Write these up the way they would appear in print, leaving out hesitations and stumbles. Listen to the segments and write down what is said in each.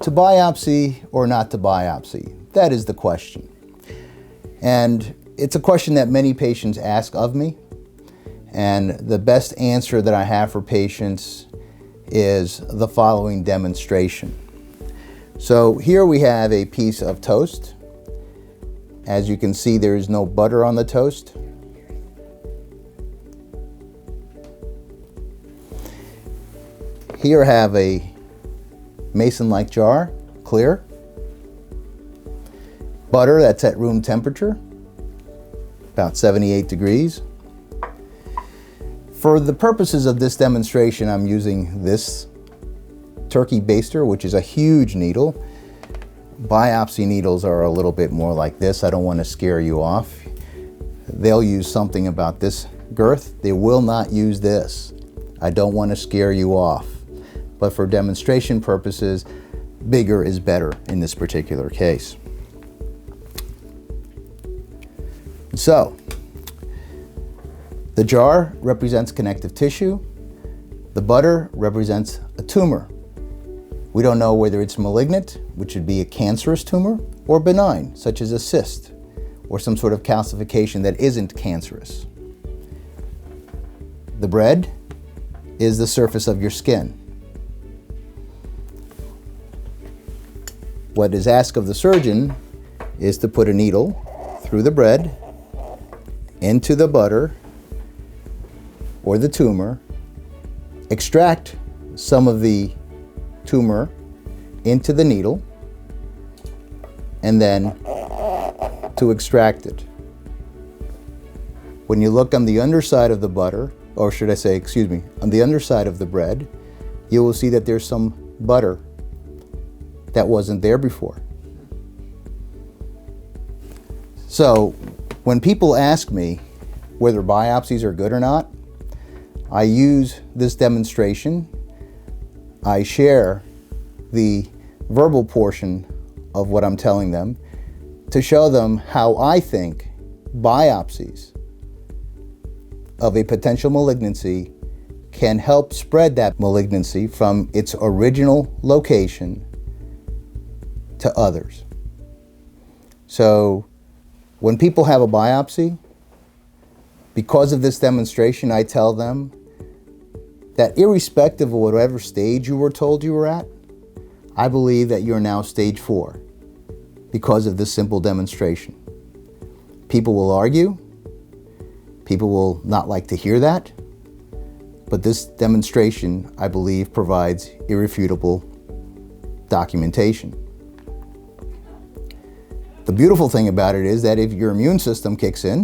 To biopsy or not to biopsy? That is the question. And it's a question that many patients ask of me. And the best answer that I have for patients is the following demonstration. So here we have a piece of toast. As you can see, there is no butter on the toast. Here I have a mason-like jar, clear. Butter that's at room temperature, about 78 degrees. For the purposes of this demonstration, I'm using this turkey baster, which is a huge needle. Biopsy needles are a little bit more like this. I don't want to scare you off. They'll use something about this girth. They will not use this. I don't want to scare you off. But for demonstration purposes, bigger is better in this particular case. So, the jar represents connective tissue. The butter represents a tumor. We don't know whether it's malignant, which would be a cancerous tumor, or benign, such as a cyst, or some sort of calcification that isn't cancerous. The bread is the surface of your skin. What is asked of the surgeon is to put a needle through the bread, into the butter, or the tumor, extract some of the tumor into the needle, and then to extract it. When you look on the underside of the butter, or should I say, excuse me, on the underside of the bread, you will see that there's some butter that wasn't there before. So when people ask me whether biopsies are good or not, I use this demonstration. I share the verbal portion of what I'm telling them to show them how I think biopsies of a potential malignancy can help spread that malignancy from its original location to others. So when people have a biopsy, because of this demonstration, I tell them that irrespective of whatever stage you were told you were at, I believe that you're now stage 4 because of this simple demonstration. People will argue, people will not like to hear that, but this demonstration, I believe, provides irrefutable documentation. The beautiful thing about it is that if your immune system kicks in,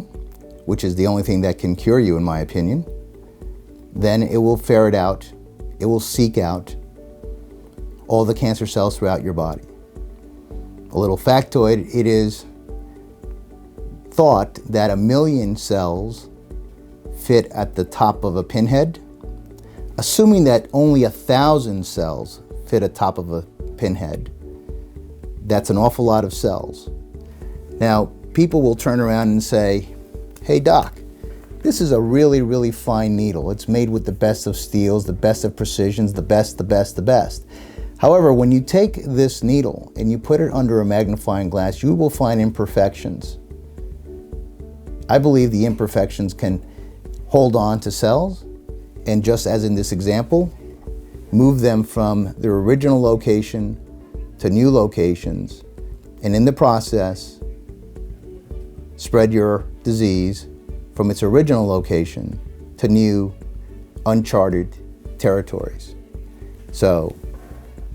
which is the only thing that can cure you in my opinion, then it will ferret out, it will seek out all the cancer cells throughout your body. A little factoid, it is thought that 1 million cells fit at the top of a pinhead. Assuming that only 1,000 cells fit atop of a pinhead, that's an awful lot of cells. Now, people will turn around and say, hey doc, this is a really, really fine needle. It's made with the best of steels, the best of precisions, the best, the best, the best. However, when you take this needle and you put it under a magnifying glass, you will find imperfections. I believe the imperfections can hold on to cells and, just as in this example, move them from their original location to new locations, and in the process, spread your disease from its original location to new, uncharted territories. So,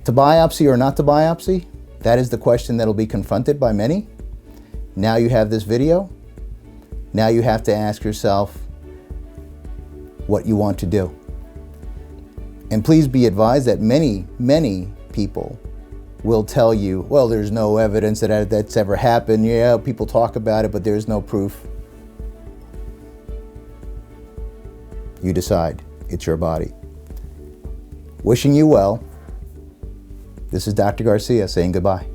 to biopsy or not to biopsy, that is the question that will be confronted by many. Now you have this video. Now you have to ask yourself what you want to do. And please be advised that many, many people will tell you, well, there's no evidence that that's ever happened. Yeah, people talk about it, but there's no proof. You decide. It's your body. Wishing you well. This is Dr. Garcia saying goodbye.